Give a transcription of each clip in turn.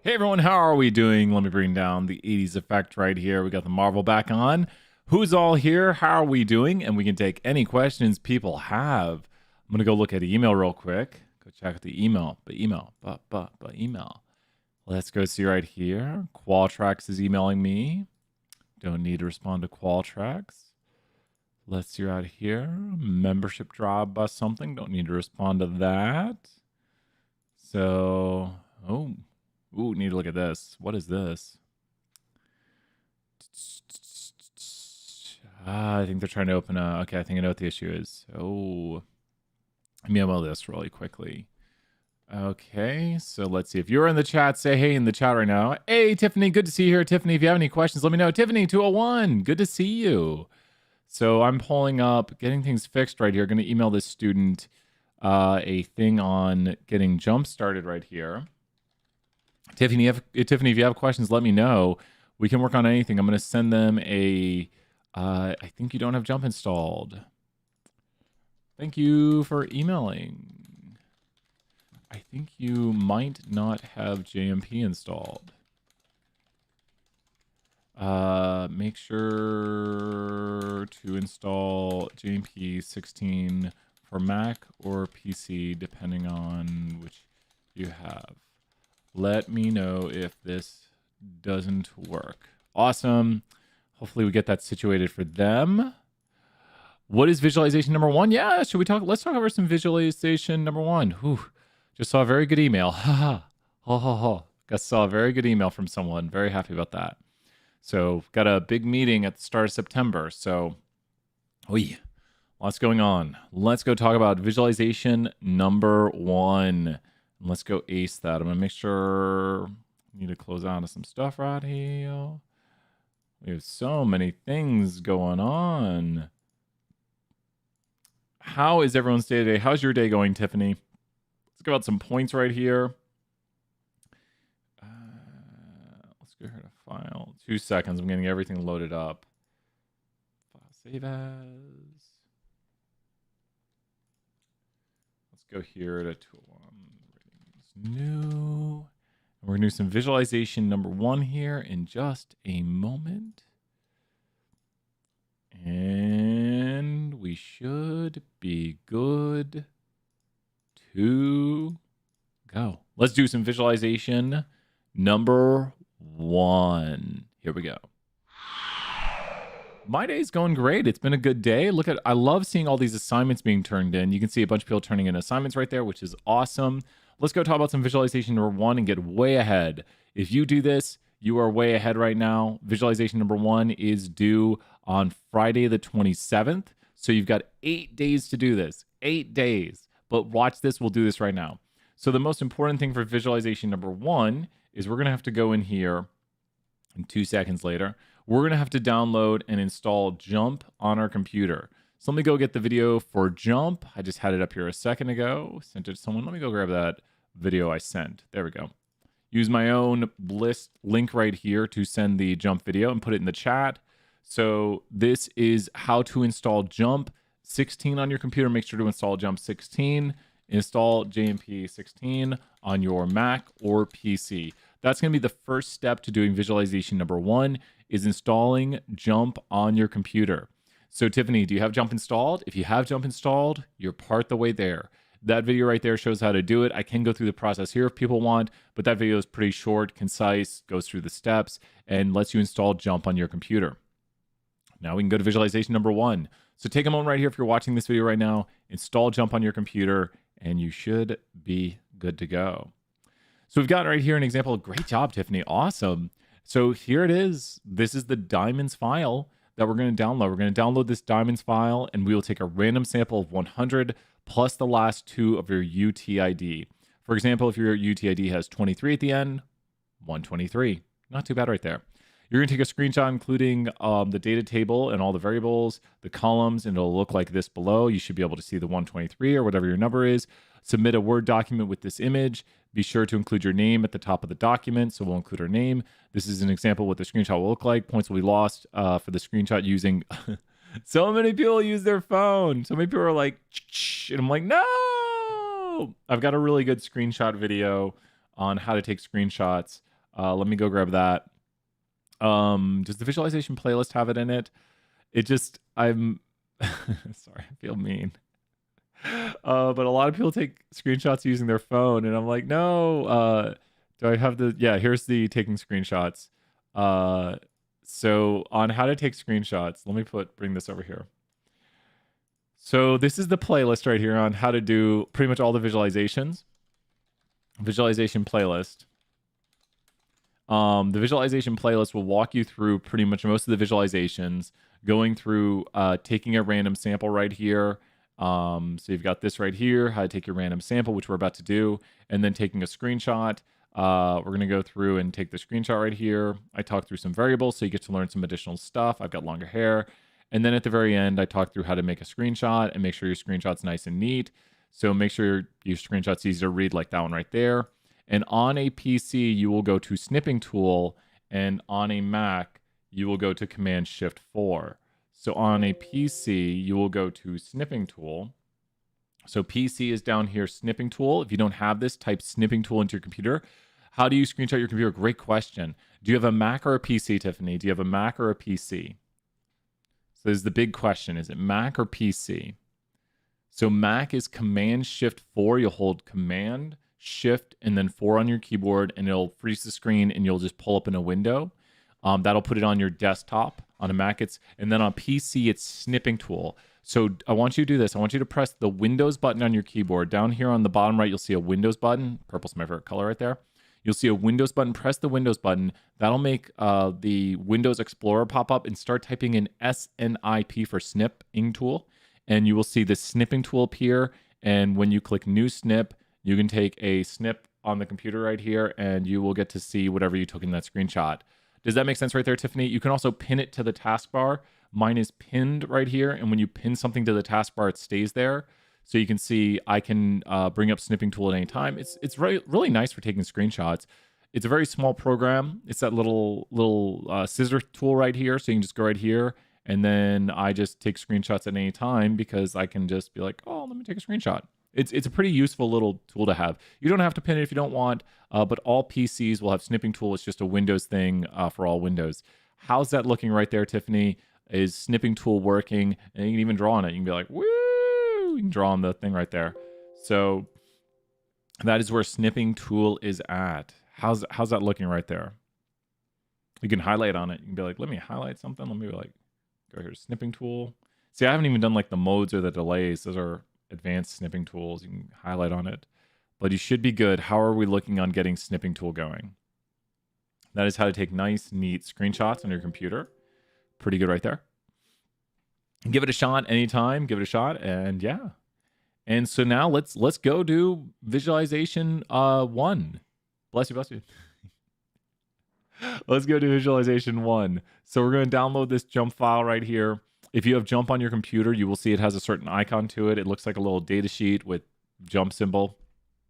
Hey everyone, how are we doing? Let me bring down the 80s effect right here. We got the Marvel back on. Who's all here? How are we doing? And we can take any questions people have. I'm gonna go look at email real quick. Go check the email. Email. Let's go see right here. Qualtrics is emailing me. Don't need to respond to Qualtrics. Let's see right here. Membership drop bus something. Don't need to respond to that. So, ooh, need to look at this. What is this? I think they're trying to open a... Okay, I think I know what the issue is. Oh, let me email this really quickly. Okay, so let's see. If you're in the chat, say hey in the chat right now. Hey, Tiffany, good to see you here. Tiffany, if you have any questions, let me know. Tiffany, 201, good to see you. So I'm pulling up, getting things fixed right here. Going to email this student a thing on getting jump started right here. Tiffany, if you have questions, let me know. We can work on anything. I'm going to send them a... I think you don't have Jump installed. Thank you for emailing. I think you might not have JMP installed. Make sure to install JMP 16 for Mac or PC, depending on which you have. Let me know if this doesn't work. Awesome. Hopefully we get that situated for them. What is visualization number one? Yeah, should we talk? Let's talk about some visualization number one. Whew. Just saw a very good email. Ha ha. Just saw a very good email from someone. Very happy about that. So got a big meeting at the start of September. So, lots going on. Let's go talk about visualization number one. Let's go ace that. I'm going to make sure... Need to close out of some stuff right here. We have so many things going on. How is everyone's day today? How's your day going, Tiffany? Let's go out some points right here. Let's go here to file. 2 seconds. I'm getting everything loaded up. File save as. Let's go here to tool. New. And we're going to do some visualization number one here in just a moment. And we should be good to go. Let's do some visualization number one. Here we go. My day's going great. It's been a good day. I love seeing all these assignments being turned in. You can see a bunch of people turning in assignments right there, which is awesome. Let's go talk about some visualization number one and get way ahead. If you do this, you are way ahead right now. Visualization number one is due on Friday the 27th. So you've got 8 days to do this. 8 days. But watch this. We'll do this right now. So the most important thing for visualization number one is we're going to have to go in here, and 2 seconds later, we're going to have to download and install Jump on our computer. So let me go get the video for Jump. I just had it up here a second ago. Sent it to someone. Let me go grab that video I sent. There we go. Use my own Bliss link right here to send the Jump video and put it in the chat. So this is how to install Jump 16 on your computer. Make sure to install Jump 16. Install JMP 16 on your Mac or PC. That's going to be the first step to doing visualization number one, is installing Jump on your computer. So Tiffany, do you have Jump installed? If you have Jump installed, you're part the way there. That video right there shows how to do it. I can go through the process here if people want, but that video is pretty short, concise, goes through the steps, and lets you install Jump on your computer. Now we can go to visualization number one. So take a moment right here if you're watching this video right now, install Jump on your computer, and you should be good to go. So we've got right here an example. Great job, Tiffany. Awesome. So here it is. This is the diamonds file that we're going to download. We're going to download this diamonds file, and we will take a random sample of 100 plus the last 2 of your UTID. For example, if your UTID has 23 at the end, 123. Not too bad right there. You're going to take a screenshot including the data table and all the variables, the columns, and it'll look like this below. You should be able to see the 123 or whatever your number is. Submit a Word document with this image. Be sure to include your name at the top of the document, so we'll include our name. This is an example of what the screenshot will look like. Points will be lost for the screenshot using... So many people use their phone. So many people are like, and I'm like, no! I've got a really good screenshot video on how to take screenshots Let me go grab that. Does the visualization playlist have it in it? I'm sorry, I feel mean. But a lot of people take screenshots using their phone, and I'm like, no. Do I have the? Yeah, here's the taking screenshots. So on how to take screenshots, let me bring this over here. So this is the playlist right here on how to do pretty much all the visualizations. Visualization playlist. The visualization playlist will walk you through pretty much most of the visualizations, going through taking a random sample right here. So you've got this right here, how to take your random sample, which we're about to do, and then taking a screenshot. We're going to go through and take the screenshot right here. I talk through some variables, so you get to learn some additional stuff. I've got longer hair. And then at the very end, I talk through how to make a screenshot and make sure your screenshot's nice and neat. So make sure your screenshot's easy to read, like that one right there. And on a PC, you will go to Snipping Tool, and on a Mac, you will go to Command-Shift-4. So on a PC, you will go to Snipping Tool. So PC is down here, Snipping Tool. If you don't have this, type Snipping Tool into your computer. How do you screenshot your computer? Great question. Do you have a Mac or a PC, Tiffany? Do you have a Mac or a PC? So this is the big question. Is it Mac or PC? So Mac is Command-Shift-4. You'll hold Command, Shift, and then 4 on your keyboard, and it'll freeze the screen, and you'll just pull up in a window. That'll put it on your desktop. On a Mac, and then on PC, it's Snipping Tool. So I want you to do this. I want you to press the Windows button on your keyboard. Down here on the bottom right, you'll see a Windows button. Purple's my favorite color right there. You'll see a Windows button. Press the Windows button. That'll make the Windows Explorer pop up, and start typing in SNIP for Snipping Tool. And you will see the Snipping Tool appear. And when you click New Snip, you can take a snip on the computer right here, and you will get to see whatever you took in that screenshot. Does that make sense right there, Tiffany? You can also pin it to the taskbar. Mine is pinned right here, and when you pin something to the taskbar, it stays there. So you can see I can bring up Snipping Tool at any time. It's really nice for taking screenshots. It's a very small program. It's that little scissor tool right here, so you can just go right here, and then I just take screenshots at any time because I can just be like, oh, let me take a screenshot. It's a pretty useful little tool to have. You don't have to pin it if you don't want, but all PCs will have Snipping Tool. It's just a Windows thing for all Windows. How's that looking right there, Tiffany? Is Snipping Tool working? And you can even draw on it. You can be like, woo! You can draw on the thing right there. So that is where Snipping Tool is at. How's that looking right there? You can highlight on it. You can be like, let me highlight something. Let me like go here, Snipping Tool. See, I haven't even done like the modes or the delays. Those are advanced snipping tools. You can highlight on it, but you should be good. How are we looking on getting Snipping Tool going? That is how to take nice, neat screenshots on your computer. Pretty good right there. Give it a shot anytime. Give it a shot, and yeah. And so now let's go do visualization 1. Bless you, bless you. Let's go to visualization 1. So we're going to download this jump file right here. If you have Jump on your computer, you will see it has a certain icon to it. It looks like a little data sheet with Jump symbol,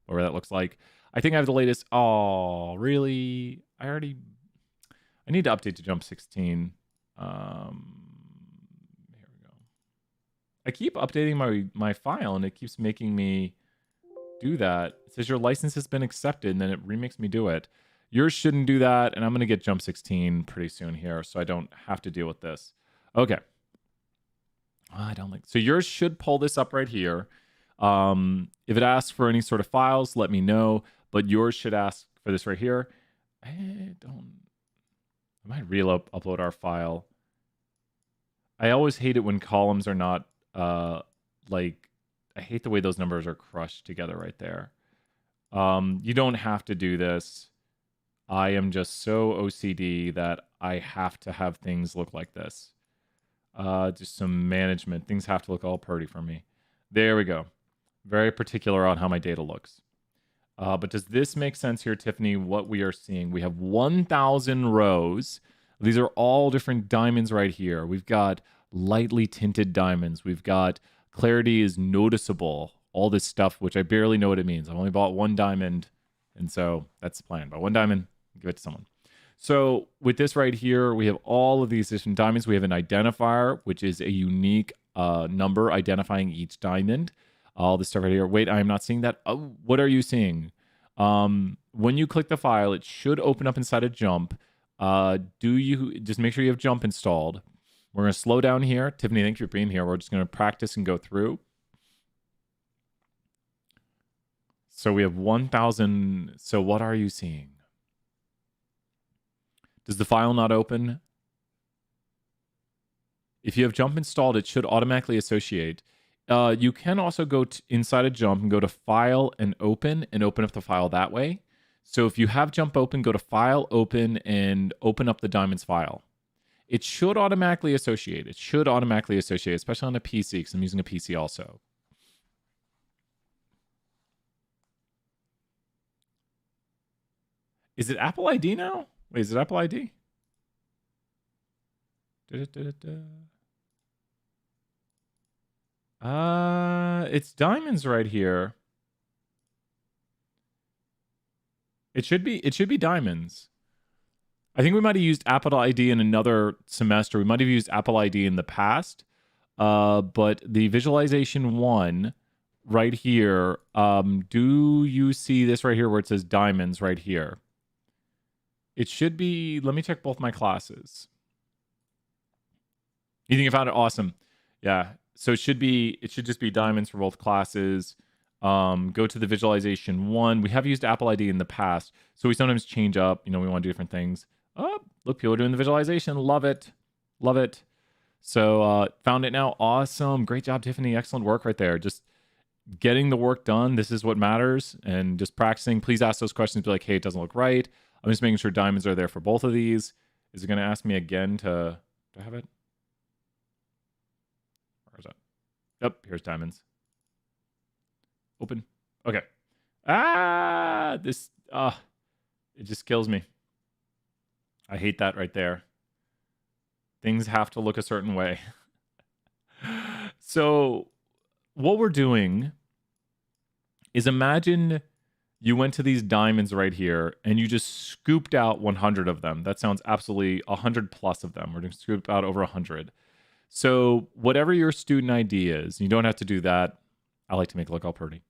or what that looks like. I think I have the latest. Oh, really? I need to update to Jump 16. Here we go. I keep updating my file, and it keeps making me do that. It says your license has been accepted, and then it remakes me do it. Yours shouldn't do that, and I'm going to get Jump 16 pretty soon here, so I don't have to deal with this. Okay. I don't like. So yours should pull this up right here. If it asks for any sort of files, let me know. But yours should ask for this right here. I might upload our file. I always hate it when columns are not like. I hate the way those numbers are crushed together right there. You don't have to do this. I am just so OCD that I have to have things look like this. Just some management. Things have to look all pretty for me. There we go. Very particular on how my data looks. But does this make sense here, Tiffany, what we are seeing? We have 1,000 rows. These are all different diamonds right here. We've got lightly tinted diamonds. We've got clarity is noticeable. All this stuff, which I barely know what it means. I've only bought 1 diamond, and so that's the plan. Buy 1 diamond, give it to someone. So with this right here, we have all of these different diamonds. We have an identifier, which is a unique number identifying each diamond. All this stuff right here. Wait, I am not seeing that. Oh, what are you seeing? When you click the file, it should open up inside of Jump. Do you just make sure you have Jump installed? We're going to slow down here. Tiffany, thanks for being here. We're just going to practice and go through. So we have 1,000. So what are you seeing? Does the file not open? If you have Jump installed, it should automatically associate. You can also go inside of Jump and go to File and open up the file that way. So if you have Jump open, go to File, open, and open up the Diamonds file. It should automatically associate. It should automatically associate, especially on a PC, because I'm using a PC also. Is it Apple ID now? Wait, is it Apple ID? It's Diamonds right here. It should be Diamonds. I think we might have used Apple ID in another semester. We might have used Apple ID in the past. But the visualization one right here, do you see this right here where it says Diamonds right here? It should be, let me check both my classes. You think you found it? Awesome. Yeah. So it should just be Diamonds for both classes. Go to the visualization one. We have used Apple ID in the past, so we sometimes change up. We want to do different things. Oh, look, people are doing the visualization. Love it. Love it. So found it now. Awesome. Great job, Tiffany. Excellent work right there. Just getting the work done. This is what matters. And just practicing. Please ask those questions. Be like, hey, it doesn't look right. I'm just making sure Diamonds are there for both of these. Is it going to ask me again to... Do I have it? Where is that? Yep, here's Diamonds. Open. Okay. This... it just kills me. I hate that right there. Things have to look a certain way. So what we're doing is imagine you went to these Diamonds right here and you just scooped out 100 of them. That sounds absolutely 100 plus of them. We're going to scoop out over 100. So whatever your student ID is, you don't have to do that. I like to make it look all pretty.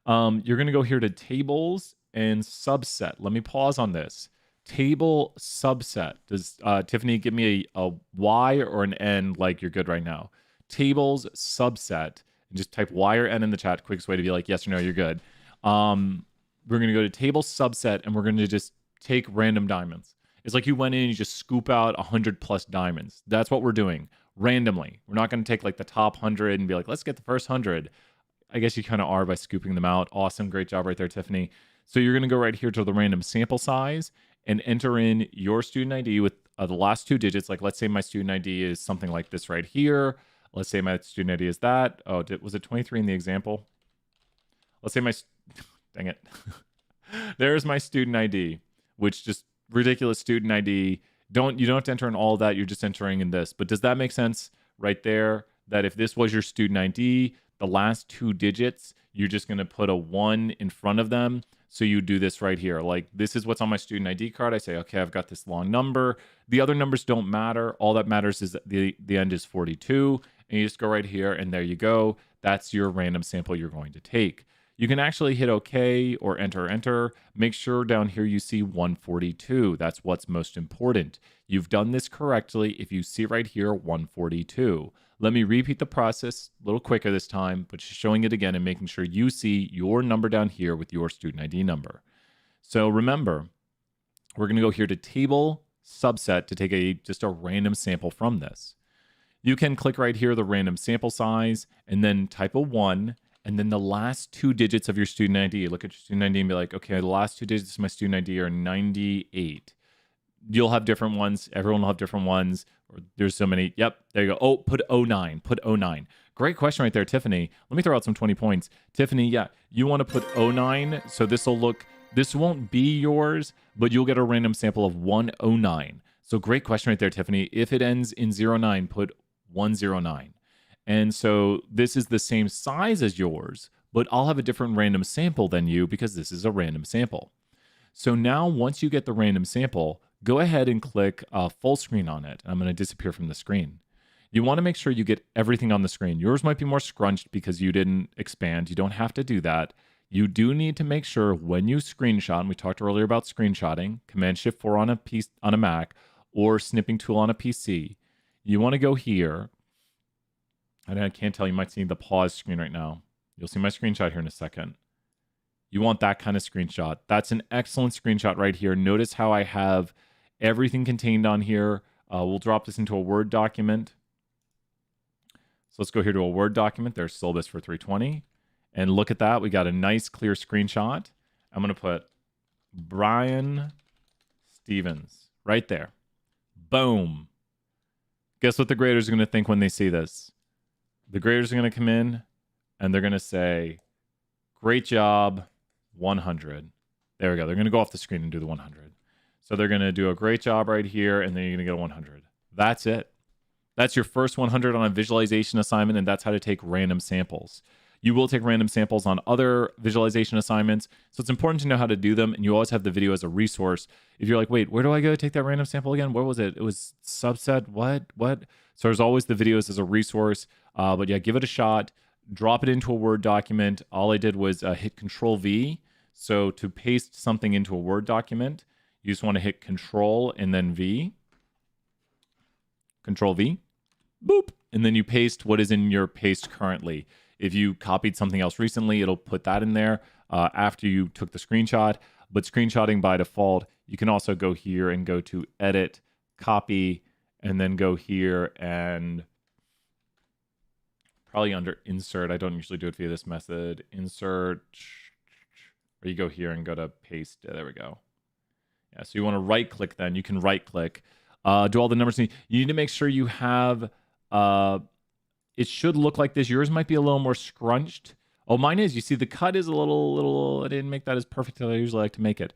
You're going to go here to Tables and Subset. Let me pause on this. Table subset. Does Tiffany give me a Y or an N like you're good right now? Tables subset. And just type Y or N in the chat. Quickest way to be like, yes or no, you're good. We're going to go to table subset and we're going to just take random diamonds. It's like you went in and you just scoop out 100 plus diamonds. That's what we're doing randomly. We're not going to take like the top 100 and be like, let's get the first 100. I guess you kind of are by scooping them out. Awesome. Great job right there, Tiffany. So you're going to go right here to the random sample size and enter in your student ID with the last two digits. Like, let's say my student ID is something like this right here. Let's say my student ID is that. Oh, was it 23 in the example? Let's say dang it. There's my student ID, which just ridiculous student ID. You don't have to enter in all of that. You're just entering in this. But does that make sense right there? That if this was your student ID, the last two digits, you're just going to put a 1 in front of them. So you do this right here. Like, this is what's on my student ID card. I say, okay, I've got this long number. The other numbers don't matter. All that matters is that the end is 42. And you just go right here, and there you go. That's your random sample you're going to take. You can actually hit OK or enter. Make sure down here you see 142. That's what's most important. You've done this correctly if you see right here 142. Let me repeat the process a little quicker this time, but showing it again and making sure you see your number down here with your student ID number. So remember, we're going to go here to table subset to take just a random sample from this. You can click right here, the random sample size, and then type a 1, and then the last two digits of your student ID. Look at your student ID and be like, okay, the last two digits of my student ID are 98. You'll have different ones. Everyone will have different ones. There's so many. Yep, there you go. Oh, put 09. Put 09. Great question right there, Tiffany. Let me throw out some 20 points. Tiffany, yeah, you want to put 09. So this won't be yours, but you'll get a random sample of 109. So great question right there, Tiffany. If it ends in 09, put 109. And so this is the same size as yours, but I'll have a different random sample than you because this is a random sample. So now once you get the random sample, go ahead and click full screen on it. I'm going to disappear from the screen. You want to make sure you get everything on the screen. Yours might be more scrunched because you didn't expand. You don't have to do that. you do need to make sure when you screenshot, and we talked earlier about screenshotting, Command-Shift-4 on a Mac or snipping tool on a PC, you want to go here. And I can't tell, you might see the pause screen right now. You'll see my screenshot here in a second. You want that kind of screenshot. That's an excellent screenshot right here. Notice how I have everything contained on here. We'll drop this into a Word document. So let's go here to a Word document. There's syllabus for 320. And look at that. We got a nice clear screenshot. I'm going to put Brian Stevens right there. Boom. Guess what the graders are going to think when they see this? The graders are going to come in and they're going to say, great job, 100. There we go. They're going to go off the screen and do the 100. So they're going to do a great job right here, and then you're going to get a 100. That's it. That's your first 100 on a visualization assignment, and that's how to take random samples. You will take random samples on other visualization assignments, so it's important to know how to do them, and you always have the video as a resource. If you're like, wait, where do I go to take that random sample again? What was it? It was subset, what? So there's always the videos as a resource, but yeah, give it a shot. Drop it into a Word document. All I did was hit Control-V. So to paste something into a Word document, you just want to hit Control and then V. Control-V. Boop. And then you paste what is in your paste currently. If you copied something else recently, it'll put that in there after you took the screenshot. But screenshotting by default, you can also go here and go to Edit, Copy, and then go here and probably under Insert. I don't usually do it via this method. Insert, or you go here and go to Paste. There we go. Yeah, so you want to right-click then. You can right-click. Do all the numbers. You need to make sure you have... it should look like this. Yours might be a little more scrunched. Oh, mine is. You see, the cut is a little. I didn't make that as perfect as I usually like to make it.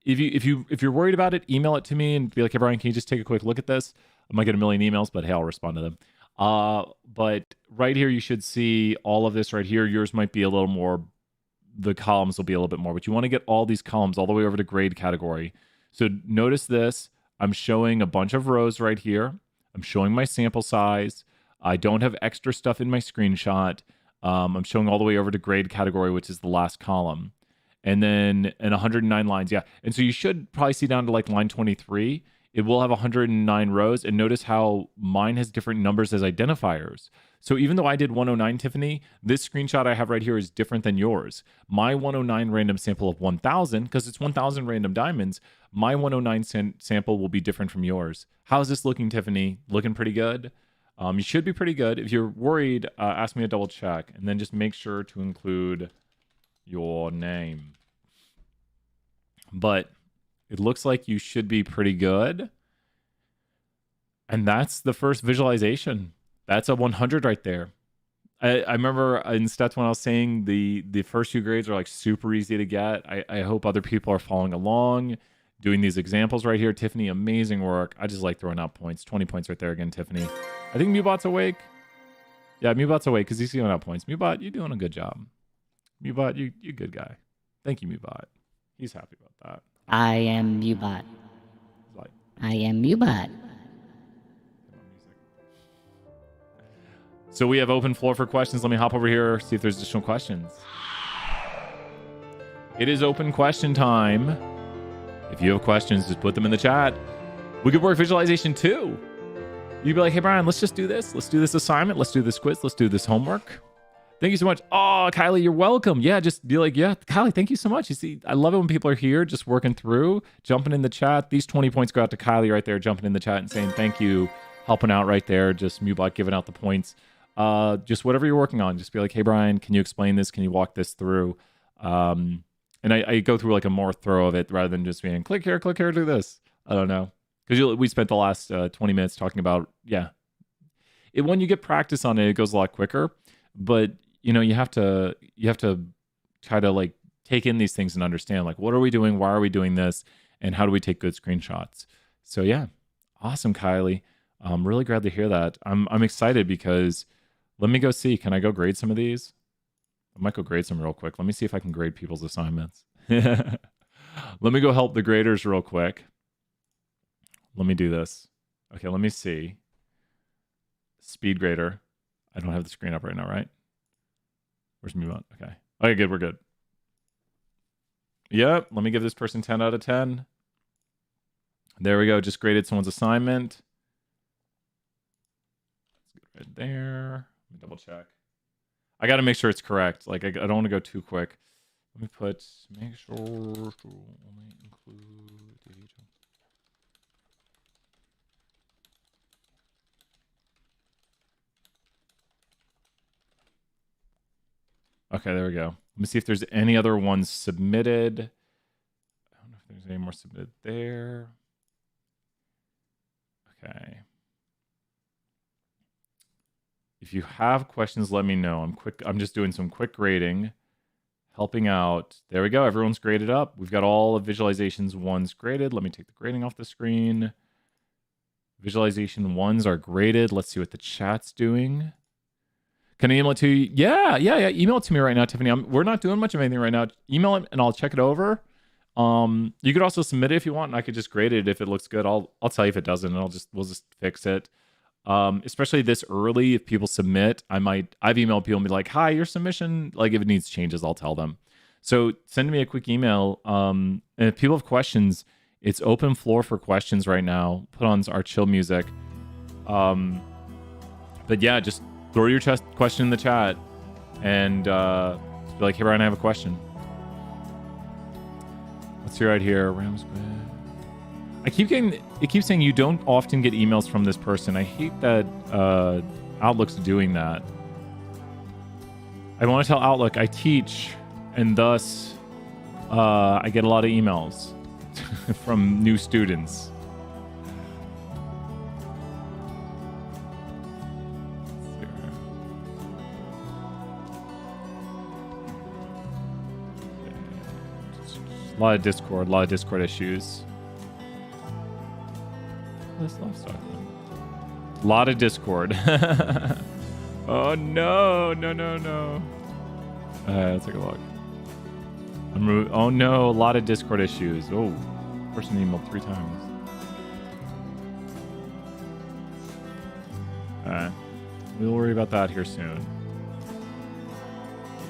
If you're worried about it, email it to me and be like, hey Brian, can you just take a quick look at this? I might get a million emails, but hey, I'll respond to them. But right here, you should see all of this right here. Yours might be a little more. The columns will be a little bit more, but you want to get all these columns all the way over to grade category. So notice this. I'm showing a bunch of rows right here. I'm showing my sample size. I don't have extra stuff in my screenshot. I'm showing all the way over to grade category, which is the last column. And then 109 lines. Yeah. And so you should probably see down to like line 23. It will have 109 rows. And notice how mine has different numbers as identifiers. So even though I did 109, Tiffany, this screenshot I have right here is different than yours. My 109 random sample of 1,000, because it's 1,000 random diamonds, my 109 sample will be different from yours. How's this looking, Tiffany? Looking pretty good? You should be pretty good. If you're worried, ask me to double check. And then just make sure to include your name. But it looks like you should be pretty good. And that's the first visualization. That's a 100 right there. I remember in Stats when I was saying the first few grades are like super easy to get. I hope other people are following along, doing these examples right here. Tiffany, amazing work. I just like throwing out points. 20 points right there again, Tiffany. I think Mewbot's awake. Yeah, Mewbot's awake because he's giving out points. Mewbot, you're doing a good job. Mewbot, you good guy. Thank you, Mewbot. He's happy about that. I am Mewbot. I am Mewbot. So we have open floor for questions. Let me hop over here, see if there's additional questions. It is open question time. If you have questions, just put them in the chat. We could work visualization too. You'd be like, hey, Brian, let's just do this. Let's do this assignment. Let's do this quiz. Let's do this homework. Thank you so much. Oh, Kylie, you're welcome. Yeah, just be like, yeah, Kylie, thank you so much. You see, I love it when people are here just working through, jumping in the chat. These 20 points go out to Kylie right there, jumping in the chat and saying thank you, helping out right there. Just Mewbot giving out the points. Just whatever you're working on, just be like, hey, Brian, can you explain this? Can you walk this through? And I go through like a more thorough of it rather than just being click here, do this. I don't know. Because we spent the last 20 minutes talking about, yeah. When you get practice on it, it goes a lot quicker. But, you know, you have to try to like take in these things and understand, like, what are we doing? Why are we doing this? And how do we take good screenshots? So, yeah. Awesome, Kylie. I'm really glad to hear that. I'm excited because let me go see. Can I go grade some of these? I might go grade some real quick. Let me see if I can grade people's assignments. Let me go help the graders real quick. Let me do this. Okay, let me see. Speed grader. I don't have the screen up right now, right? Where's Mewbot? Okay. Okay, good. We're good. Yep. Let me give this person 10 out of 10. There we go. Just graded someone's assignment. Right there. Let me double check. I got to make sure it's correct. Like, I don't want to go too quick. Let me make sure to only include the agent. Okay, there we go. Let me see if there's any other ones submitted. I don't know if there's any more submitted there. Okay. If you have questions, let me know. I'm just doing some quick grading, helping out. There we go. Everyone's graded up. We've got all of visualizations ones graded. Let me take the grading off the screen. Visualization ones are graded. Let's see what the chat's doing. Can I email it to you? Yeah. Email it to me right now, Tiffany. We're not doing much of anything right now. Email it and I'll check it over. You could also submit it if you want, and I could just grade it if it looks good. I'll tell you if it doesn't, and we'll just fix it. Especially this early, if people submit, I've emailed people and be like, hi, your submission, like if it needs changes, I'll tell them. So send me a quick email. And if people have questions, it's open floor for questions right now. Put on our chill music. But yeah, just throw your question in the chat and just be like, hey, Ryan, I have a question. Let's see right here. It keeps saying you don't often get emails from this person. I hate that Outlook's doing that. I want to tell Outlook I teach, and thus I get a lot of emails from new students. A lot of Discord issues. A lot of Discord. Oh no. Let's take a look. Oh no, a lot of Discord issues. Oh, person emailed 3 times. Alright. We'll worry about that here soon.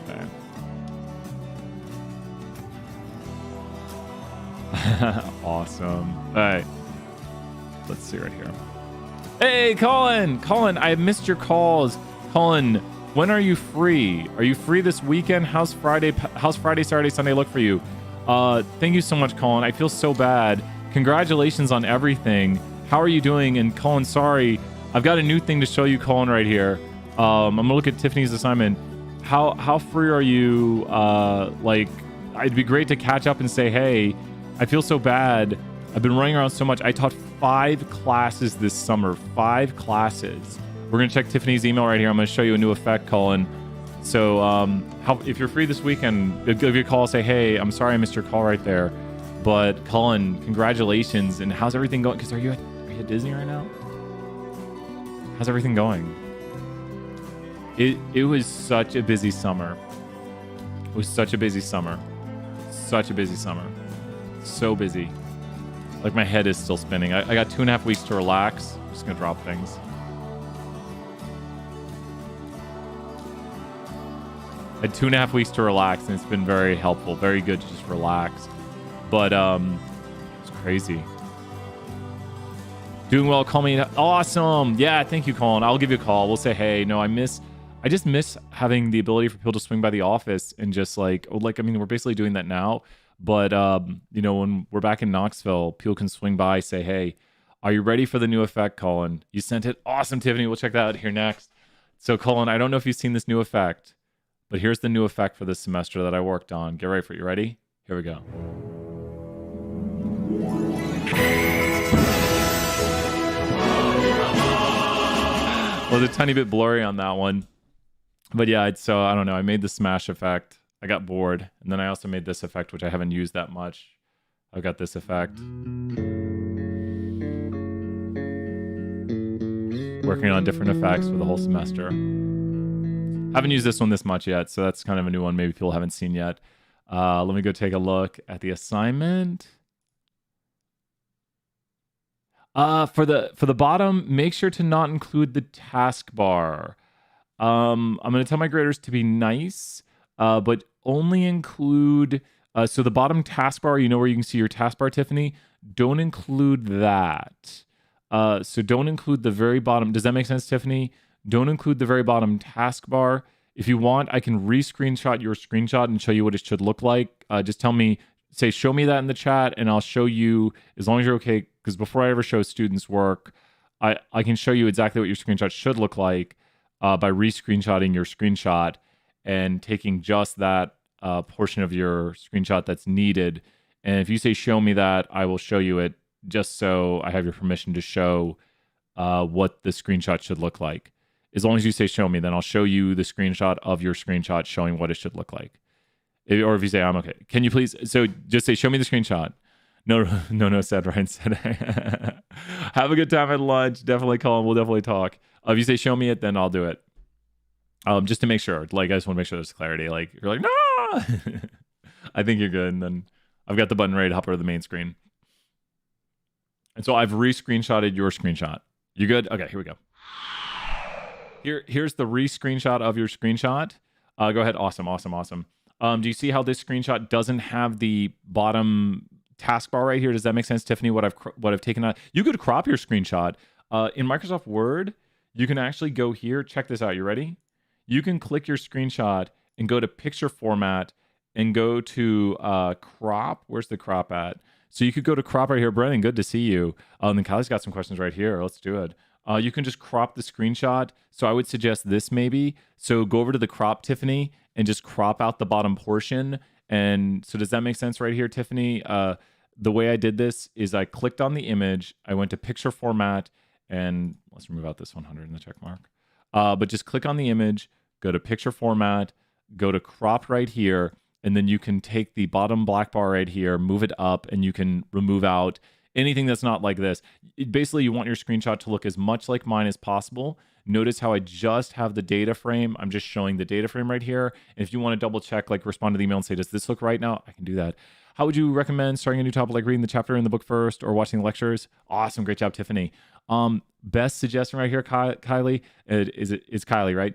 Okay. Awesome. Alright. Let's see right here. Hey, Colin, I missed your calls. Colin, when are you free? Are you free this weekend? How's Friday, Saturday, Sunday look for you? Thank you so much, Colin. I feel so bad. Congratulations on everything. How are you doing? And Colin, sorry, I've got a new thing to show you, Colin, right here. I'm gonna look at Tiffany's assignment. How free are you? Like, it'd be great to catch up and say, hey, I feel so bad. I've been running around so much. I taught 5 classes this summer. 5 classes. We're going to check Tiffany's email right here. I'm going to show you a new effect, Colin. So if you're free this weekend, give you a call, say, hey, I'm sorry I missed your call right there. But Colin, congratulations. And how's everything going? Because are you at Disney right now? How's everything going? It was such a busy summer. It was such a busy summer. Such a busy summer. So busy. Like, my head is still spinning. I got 2.5 weeks to relax. I'm just gonna drop things. I had 2.5 weeks to relax, and it's been very helpful, very good to just relax. But it's crazy. Doing well. Call me. Awesome. Yeah, thank you, Colin. I'll give you a call. We'll say, hey, no, I just miss having the ability for people to swing by the office and just I mean, we're basically doing that now. But, when we're back in Knoxville, people can swing by, say, hey, are you ready for the new effect, Colin? You sent it. Awesome, Tiffany. We'll check that out here next. So, Colin, I don't know if you've seen this new effect, but here's the new effect for this semester that I worked on. Get ready for it. You ready? Here we go. Well, it's a tiny bit blurry on that one. But yeah, so I don't know. I made the smash effect. I got bored. And then I also made this effect, which I haven't used that much. I've got this effect. Working on different effects for the whole semester. Haven't used this one this much yet, so that's kind of a new one maybe people haven't seen yet. Let me go take a look at the assignment. For the bottom, make sure to not include the taskbar. I'm going to tell my graders to be nice, but only include, so the bottom taskbar, you know where you can see your taskbar, Tiffany? Don't include that. So don't include the very bottom. Does that make sense, Tiffany? Don't include the very bottom taskbar. If you want, I can re-screenshot your screenshot and show you what it should look like. Just tell me, say, show me that in the chat, and I'll show you, as long as you're okay, because before I ever show students work, I can show you exactly what your screenshot should look like by re-screenshotting your screenshot and taking just that portion of your screenshot that's needed. And if you say, show me that, I will show you it just so I have your permission to show what the screenshot should look like. As long as you say, show me, then I'll show you the screenshot of your screenshot showing what it should look like. Or if you say, I'm okay. Can you please, so just say, show me the screenshot. No, said Ryan said. Have a good time at lunch. Definitely call and we'll definitely talk. If you say, show me it, then I'll do it. Just to make sure. Like, I just want to make sure there's clarity. Like, you're like, no! I think you're good. And then I've got the button ready to hop over to the main screen. And so I've re-screenshotted your screenshot. You good? Okay, here we go. Here's the re-screenshot of your screenshot. Go ahead. Awesome. Do you see how this screenshot doesn't have the bottom taskbar right here? Does that make sense, Tiffany? What I've taken out. You could crop your screenshot. In Microsoft Word, you can actually go here. Check this out. You ready? You can click your screenshot and go to picture format and go to crop. Where's the crop at? So you could go to crop right here. Brennan, good to see you. And then Kylie's got some questions right here. Let's do it. You can just crop the screenshot. So I would suggest this maybe. So go over to the crop, Tiffany, and just crop out the bottom portion. And so does that make sense right here, Tiffany? The way I did this is I clicked on the image. I went to picture format, and let's remove out this 100 in the check mark. But just click on the image, go to picture format, go to crop right here, and then you can take the bottom black bar right here, move it up, and you can remove out anything that's not like this. Basically, you want your screenshot to look as much like mine as possible. Notice how I just have the data frame. I'm just showing the data frame right here. And if you want to double check, like respond to the email and say, does this look right now? I can do that. How would you recommend starting a new topic, like reading the chapter in the book first or watching the lectures? Awesome. Great job, Tiffany. Best suggestion right here, Kylie, it's Kylie, right?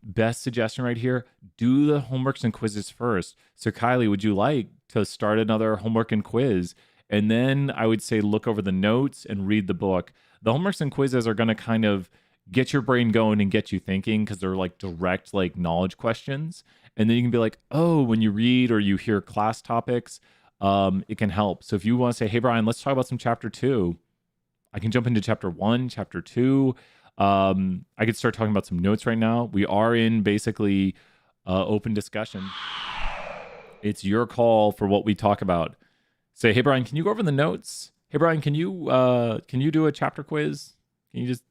Best suggestion right here, do the homeworks and quizzes first. So Kylie, would you like to start another homework and quiz? And then I would say look over the notes and read the book. The homeworks and quizzes are going to kind of get your brain going and get you thinking because they're like direct like knowledge questions. And then you can be like, oh, when you read or you hear class topics, it can help. So if you want to say, hey, Brian, let's talk about some chapter 2, I can jump into chapter 1, chapter 2. I could start talking about some notes right now. We are in basically open discussion. It's your call for what we talk about. Say, hey, Brian, can you go over the notes? Hey, Brian, can you do a chapter quiz? Can you just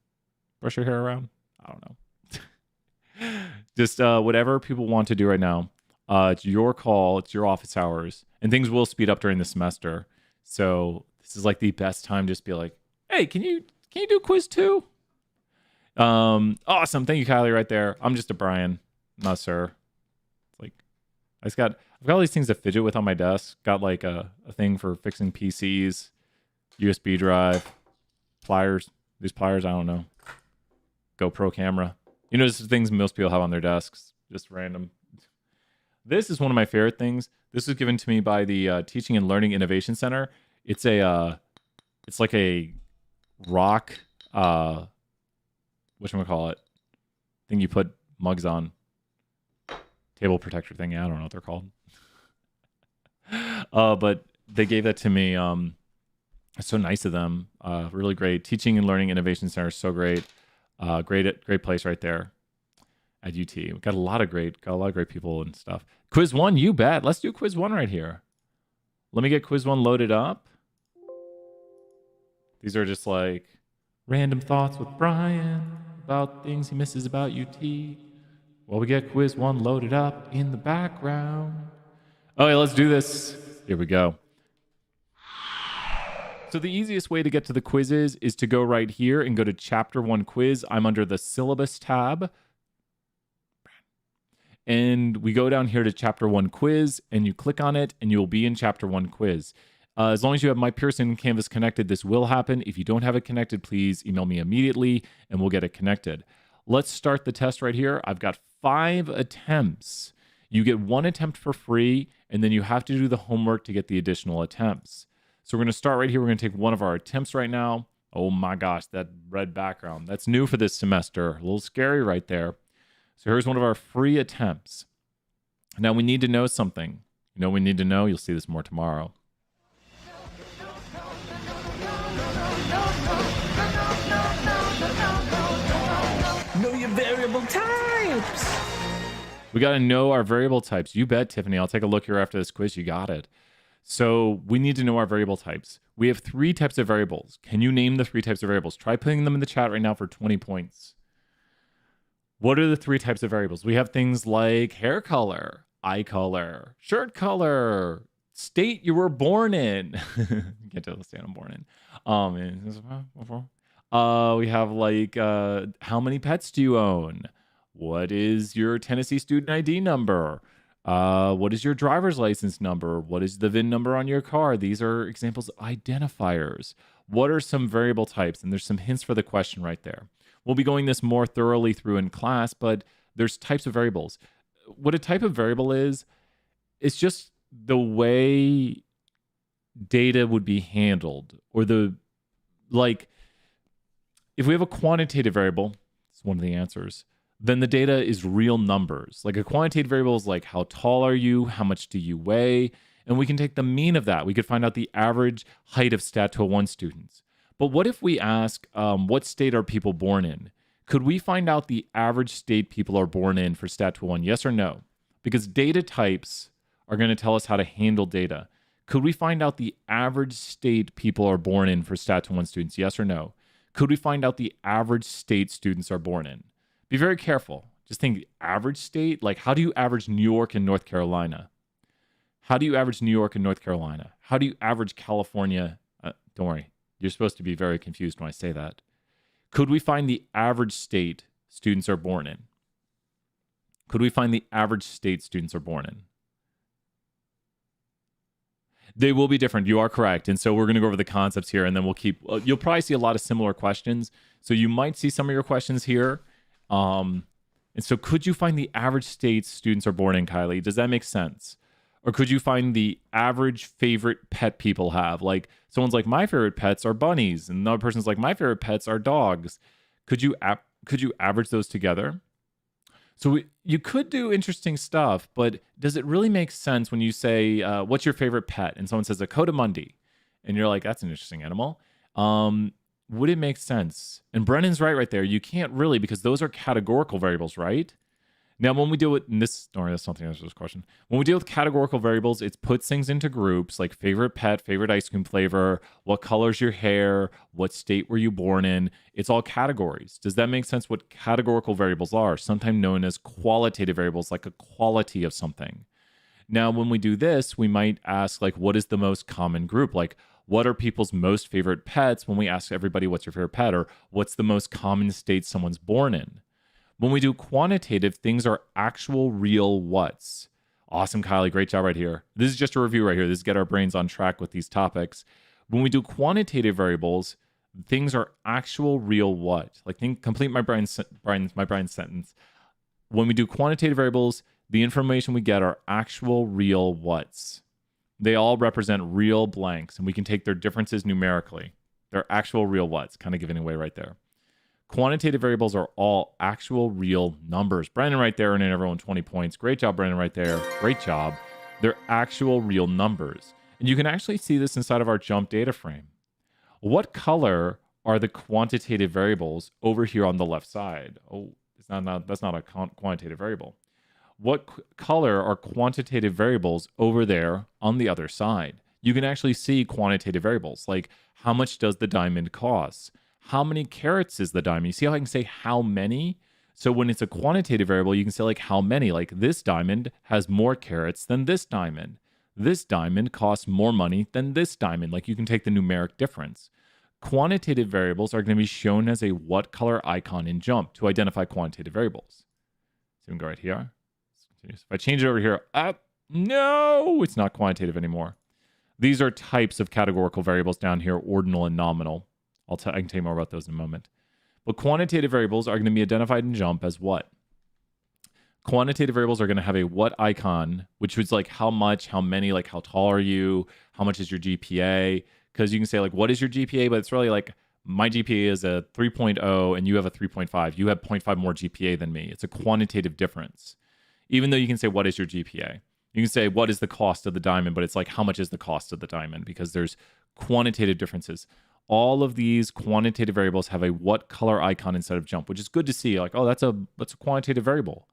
brush your hair around? I don't know. Just whatever people want to do right now. It's your call. It's your office hours. And things will speed up during the semester. So this is like the best time to just be like, hey, can you do quiz 2? Awesome. Thank you, Kylie, right there. I'm just a Brian, not a sir. It's like I've got all these things to fidget with on my desk. Got like a thing for fixing PCs, USB drive, pliers. These pliers, I don't know. GoPro camera. You know, just things most people have on their desks. Just random. This is one of my favorite things. This was given to me by the Teaching and Learning Innovation Center. It's like a rock, whatchamacallit, thing you put mugs on. Table protector thing. Yeah, I don't know what they're called. But they gave that to me. It's so nice of them. Really great. Teaching and Learning Innovation Center is so great. Great place right there at UT. We got a lot of great people and stuff. Quiz 1, you bet. Let's do quiz 1 right here. Let me get quiz 1 loaded up. These are just like random thoughts with Brian about things he misses about UT. Well, we get quiz 1 loaded up in the background. Okay, let's do this. Here we go. So the easiest way to get to the quizzes is to go right here and go to chapter 1 quiz. I'm under the syllabus tab. And we go down here to chapter 1 quiz and you click on it and you'll be in chapter 1 quiz. As long as you have My Pearson Canvas connected, this will happen. If you don't have it connected, please email me immediately and we'll get it connected. Let's start the test right here. I've got 5 attempts. You get 1 attempt for free, and then you have to do the homework to get the additional attempts. So we're going to start right here. We're going to take one of our attempts right now. Oh my gosh, that red background. That's new for this semester. A little scary right there. So here's one of our free attempts. Now we need to know something. You know we need to know? You'll see this more tomorrow. Know your variable types. We got to know our variable types. You bet, Tiffany. I'll take a look here after this quiz. You got it. So we need to know our variable types. We have 3 types of variables. Can you name the 3 types of variables? Try putting them in the chat right now for 20 points. What are the 3 types of variables? We have things like hair color, eye color, shirt color, state you were born in. You can't tell the state I'm born in. We have like how many pets do you own? What is your Tennessee student ID number? What is your driver's license number? What is the VIN number on your car? These are examples of identifiers. What are some variable types? And there's some hints for the question right there. We'll be going this more thoroughly through in class, but there's types of variables. What a type of variable is, it's just the way data would be handled, or like, if we have a quantitative variable, it's one of the answers, then the data is real numbers. Like a quantitative variable is like, how tall are you? How much do you weigh? And we can take the mean of that. We could find out the average height of Stat 201 students. But what if we ask, what state are people born in? Could we find out the average state people are born in for Stat 201? Yes or no? Because data types are going to tell us how to handle data. Could we find out the average state people are born in for Stat 201 students? Yes or no? Could we find out the average state students are born in? Be very careful. Just think average state. Like, how do you average New York and North Carolina? How do you average New York and North Carolina? How do you average California? Don't worry. You're supposed to be very confused when I say that. Could we find the average state students are born in? Could we find the average state students are born in? They will be different. You are correct. And so we're going to go over the concepts here, and then you'll probably see a lot of similar questions. So you might see some of your questions here. And so could you find the average states students are born in, Kylie? Does that make sense? Or could you find the average favorite pet people have? Like someone's like, my favorite pets are bunnies, and another person's like, my favorite pets are dogs. Could you average those together? So you could do interesting stuff, but does it really make sense when you say, what's your favorite pet? And someone says a Coatimundi, and you're like, that's an interesting animal. Would it make sense? And Brennan's right there. You can't really, because those are categorical variables, right? Now, when we deal with that's not the answer to this question. When we deal with categorical variables, it puts things into groups like favorite pet, favorite ice cream flavor, what color's your hair, what state were you born in. It's all categories. Does that make sense what categorical variables are? Sometimes known as qualitative variables, like a quality of something. Now, when we do this, we might ask, like, what is the most common group? Like, what are people's most favorite pets when we ask everybody, what's your favorite pet? Or what's the most common state someone's born in? When we do quantitative, things are actual real what's. Awesome, Kylie. Great job right here. This is just a review right here. This is get our brains on track with these topics. When we do quantitative variables, things are actual real what. Like, complete my brain sentence. When we do quantitative variables, the information we get are actual real what's. They all represent real blanks, and we can take their differences numerically. They're actual real what's, kind of giving away right there. Quantitative variables are all actual real numbers. Brandon right there, earning everyone 20 points. Great job, Brandon right there. Great job. They're actual real numbers. And you can actually see this inside of our JMP data frame. What color are the quantitative variables over here on the left side? Oh, that's not a quantitative variable. What color are quantitative variables over there on the other side? You can actually see quantitative variables, like how much does the diamond cost? How many carats is the diamond? You see how I can say how many? So when it's a quantitative variable, you can say like how many, like this diamond has more carats than this diamond. This diamond costs more money than this diamond. Like you can take the numeric difference. Quantitative variables are going to be shown as a what color icon in JMP to identify quantitative variables. So we can go right here. If I change it over here, no, it's not quantitative anymore. These are types of categorical variables down here, ordinal and nominal. I can tell you more about those in a moment. But quantitative variables are going to be identified in JMP as what? Quantitative variables are going to have a what icon, which was like how much, how many, like how tall are you, how much is your GPA? Because you can say like, what is your GPA? But it's really like, my GPA is a 3.0 and you have a 3.5. You have 0.5 more GPA than me. It's a quantitative difference. Even though you can say, what is your GPA? You can say, what is the cost of the diamond? But it's like, how much is the cost of the diamond? Because there's quantitative differences. All of these quantitative variables have a what color icon instead of jump, which is good to see. Like, oh, that's a quantitative variable.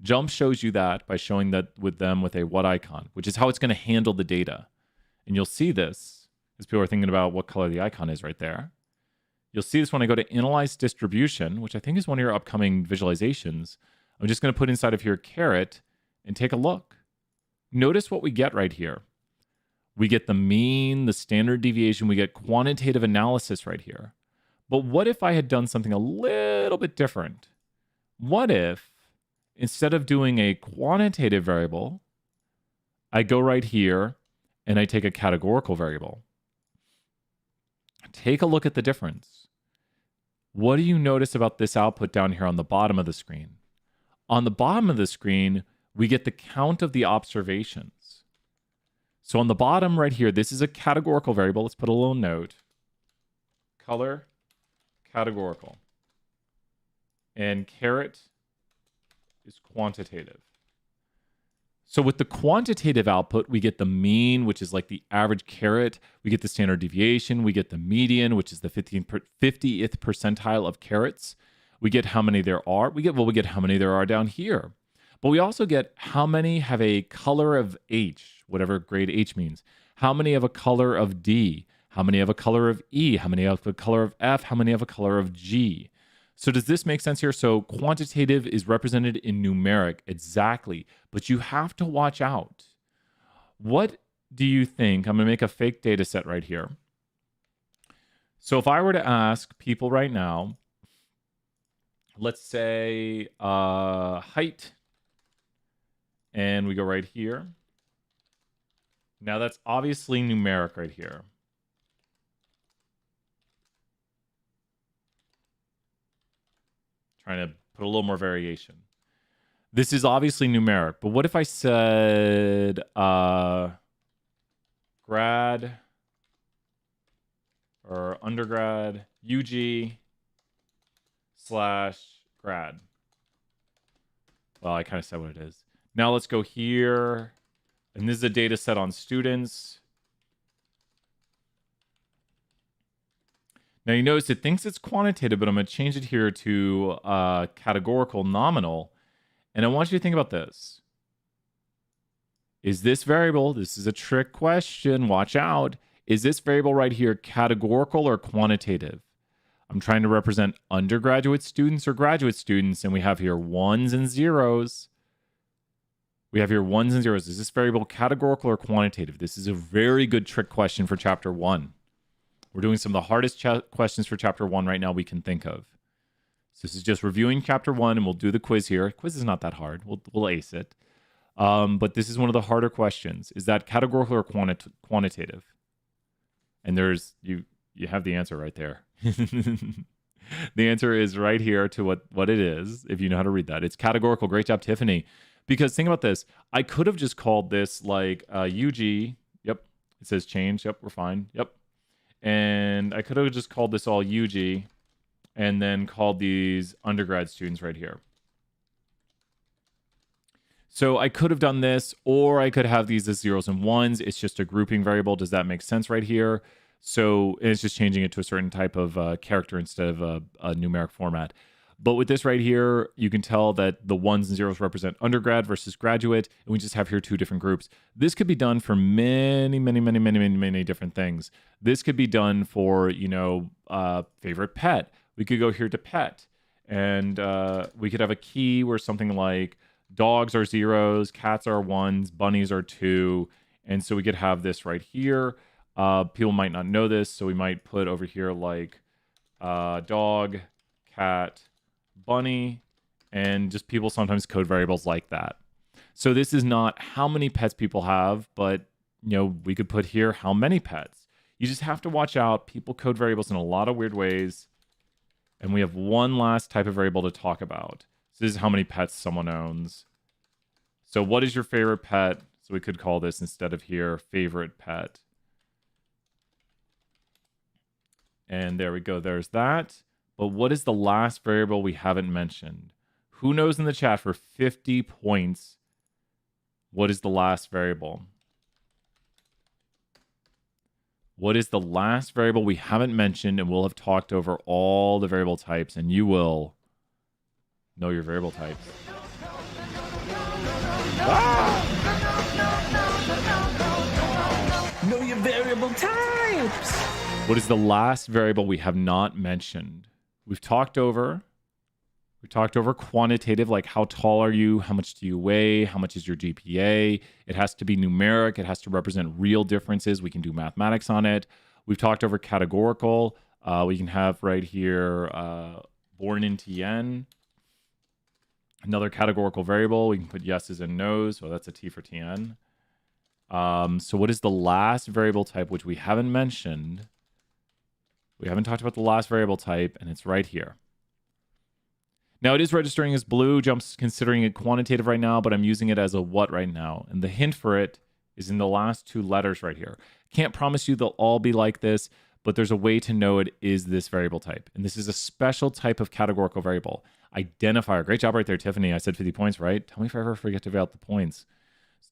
Jump shows you that by showing that with a what icon, which is how it's going to handle the data. And you'll see this as people are thinking about what color the icon is right there. You'll see this when I go to analyze distribution, which I think is one of your upcoming visualizations. I'm just going to put inside of here caret and take a look. Notice what we get right here. We get the mean, the standard deviation, we get quantitative analysis right here. But what if I had done something a little bit different? What if instead of doing a quantitative variable, I go right here and I take a categorical variable? Take a look at the difference. What do you notice about this output down here on the bottom of the screen? On the bottom of the screen, we get the count of the observations. So on the bottom right here, this is a categorical variable. Let's put a little note. Color, categorical. And caret is quantitative. So with the quantitative output, we get the mean, which is like the average caret. We get the standard deviation. We get the median, which is the 50th percentile of carets. We get how many there are. We get how many there are down here. But we also get how many have a color of H, whatever grade H means. How many have a color of D? How many have a color of E? How many have a color of F? How many have a color of G? So does this make sense here? So quantitative is represented in numeric, exactly. But you have to watch out. What do you think? I'm going to make a fake data set right here. So if I were to ask people right now, let's say height, and we go right here. Now that's obviously numeric right here. Trying to put a little more variation. This is obviously numeric, but what if I said grad or undergrad UG / grad? Well, I kind of said what it is. Now let's go here. And this is a data set on students. Now you notice it thinks it's quantitative, but I'm going to change it here to categorical nominal. And I want you to think about this. Is this variable, this is a trick question, watch out. Is this variable right here categorical or quantitative? I'm trying to represent undergraduate students or graduate students, and we have here ones and zeros. We have here ones and zeros. Is this variable categorical or quantitative? This is a very good trick question for chapter 1. We're doing some of the hardest questions for chapter 1 right now we can think of. So this is just reviewing chapter 1, and we'll do the quiz here. Quiz is not that hard. We'll ace it. But this is one of the harder questions. Is that categorical or quantitative? And there's you have the answer right there. The answer is right here to what it is, if you know how to read that. It's categorical. Great job, Tiffany. Because think about this. I could have just called this like UG. Yep. It says change. Yep, we're fine. Yep. And I could have just called this all UG and then called these undergrad students right here. So I could have done this, or I could have these as zeros and ones. It's just a grouping variable. Does that make sense right here? So it's just changing it to a certain type of character instead of a numeric format. But with this right here, you can tell that the ones and zeros represent undergrad versus graduate, and we just have here two different groups. This could be done for many, many, many, many, many, many different things. This could be done for, favorite pet. We could go here to pet, and we could have a key where something like dogs are zeros, cats are ones, bunnies are two, and so we could have this right here. People might not know this, so we might put over here like dog, cat, bunny, and just people sometimes code variables like that. So this is not how many pets people have, but we could put here how many pets. You just have to watch out. People code variables in a lot of weird ways. And we have one last type of variable to talk about. So this is how many pets someone owns. So what is your favorite pet? So we could call this, instead of here, favorite pet. And there we go. There's that. But what is the last variable we haven't mentioned? Who knows in the chat for 50 points? What is the last variable? What is the last variable we haven't mentioned? And we'll have talked over all the variable types, and you will know your variable types. Know your variable types. What is the last variable we have not mentioned? We've talked over quantitative, like how tall are you? How much do you weigh? How much is your GPA? It has to be numeric. It has to represent real differences. We can do mathematics on it. We've talked over categorical. We can have right here born in TN. Another categorical variable. We can put yeses and nos. So that's a T for TN. So what is the last variable type, which we haven't mentioned? We haven't talked about the last variable type, and it's right here. Now, it is registering as blue. Jump's considering it quantitative right now, but I'm using it as a what right now. And the hint for it is in the last two letters right here. Can't promise you they'll all be like this, but there's a way to know it is this variable type. And this is a special type of categorical variable. Identifier. Great job right there, Tiffany. I said 50 points, right? Tell me if I ever forget to validate the points.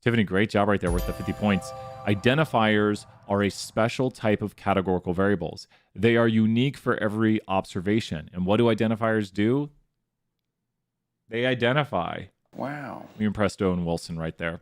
Tiffany, great job right there with the 50 points. Identifiers are a special type of categorical variables. They are unique for every observation. And what do identifiers do? They identify. Wow. We impressed Owen Wilson right there.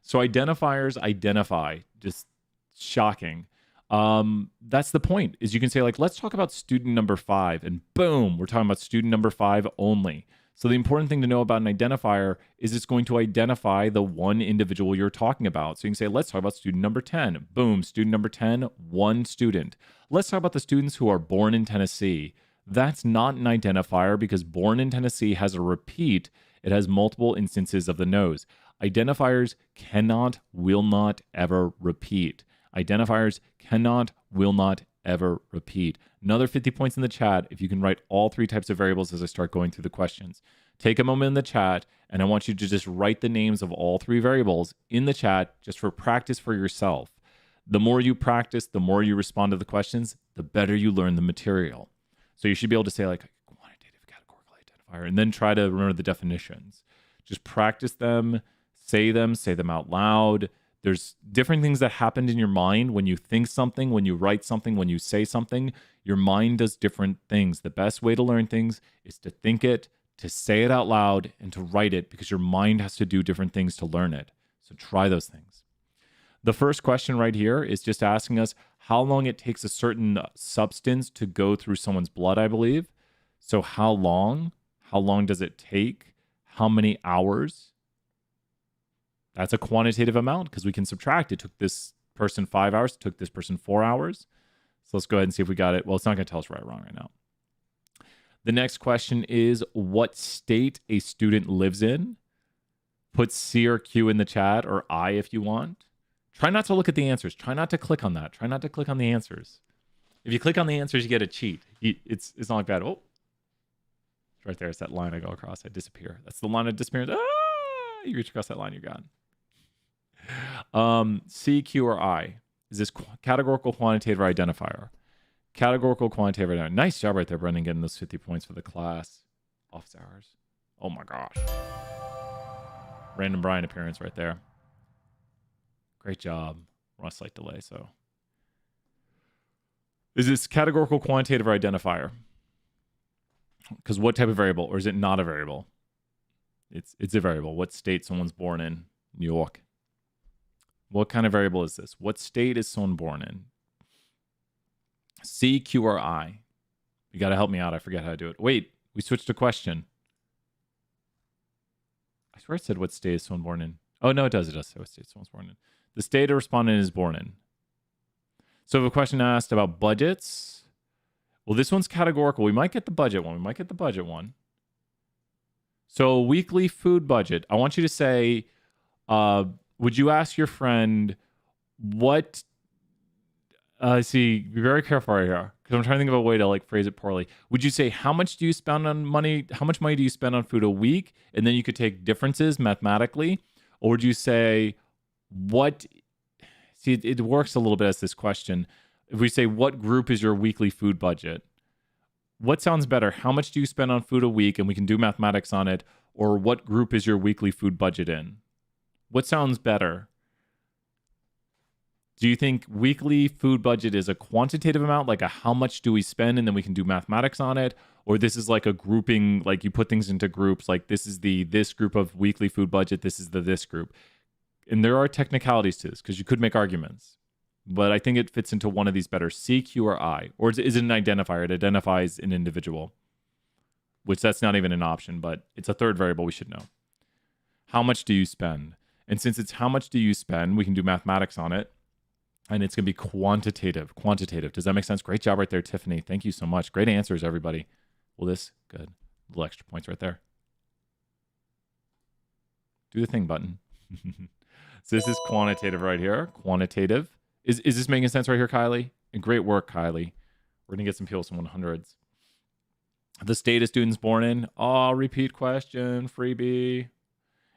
So identifiers identify. Just shocking. That's the point, is you can say, like, let's talk about student number 5. And boom, we're talking about student number 5 only. So the important thing to know about an identifier is it's going to identify the one individual you're talking about. So you can say, let's talk about student number 10. Boom, student number 10, one student. Let's talk about the students who are born in Tennessee. That's not an identifier because born in Tennessee has a repeat. It has multiple instances of the nose. Identifiers cannot, will not, ever repeat. Identifiers cannot, will not, ever repeat. Another 50 points in the chat if you can write all three types of variables as I start going through the questions. Take a moment in the chat, and I want you to just write the names of all three variables in the chat just for practice for yourself. The more you practice, the more you respond to the questions, the better you learn the material. So you should be able to say, like, quantitative categorical identifier, and then try to remember the definitions. Just practice them, say them out loud. There's different things that happen in your mind when you think something, when you write something, when you say something. Your mind does different things. The best way to learn things is to think it, to say it out loud, and to write it, because your mind has to do different things to learn it. So try those things. The first question right here is just asking us how long it takes a certain substance to go through someone's blood, I believe. So how long? How long does it take? How many hours? That's a quantitative amount because we can subtract. It took this person 5 hours, it took this person 4 hours. So let's go ahead and see if we got it. Well, it's not going to tell us right or wrong right now. The next question is what state a student lives in. Put C or Q in the chat, or I if you want. Try not to look at the answers. Try not to click on that. Try not to click on the answers. If you click on the answers, you get a cheat. It's not like that. Oh, it's right there. It's that line I go across. I disappear. That's the line of disappearance. Ah, you reach across that line, you're gone. C, Q, or I. Is this categorical, quantitative, or identifier? Categorical, quantitative, or identifier. Nice job right there, Brendan, getting those 50 points for the class. Office hours. Oh my gosh. Random Brian appearance right there. Great job. We're on a slight delay, so. Is this categorical, quantitative, or identifier? Because what type of variable? Or is it not a variable? It's a variable. What state someone's born in? New York. What kind of variable is this? What state is someone born in? C, Q, or I? You got to help me out. I forget how to do it. Wait, we switched to question. I swear it said what state is someone born in. Oh, no, it does. It does say what state someone's born in. The state a respondent is born in. So if a question asked about budgets, well, this one's categorical. We might get the budget one. So weekly food budget. I want you to say, would you ask your friend what, be very careful right here, Because I'm trying to think of a way to like phrase it poorly. Would you say how much do you spend on money? How much money do you spend on food a week? And then you could take differences mathematically. Or would you say what? See, it works a little bit as this question. If we say what group is your weekly food budget? What sounds better? How much do you spend on food a week? And we can do mathematics on it. Or what group is your weekly food budget in? What sounds better? Do you think weekly food budget is a quantitative amount, like a how much do we spend, and then we can do mathematics on it? Or this is like a grouping, like you put things into groups, like this is the this group of weekly food budget, this is the this group. And there are technicalities to this because you could make arguments. But I think it fits into one of these better, C, Q, or I. Or is it an identifier? It identifies an individual, which that's not even an option, but it's a third variable we should know. How much do you spend? And since it's how much do you spend, we can do mathematics on it. And it's going to be quantitative. Quantitative. Does that make sense? Great job right there, Tiffany. Thank you so much. Great answers, everybody. Well, this, good. Little extra points right there. Do the thing button. So this is quantitative right here. Quantitative. Is this making sense right here, Kylie? And great work, Kylie. We're going to get some people some 100s. The state a student's born in. Oh, repeat question. Freebie.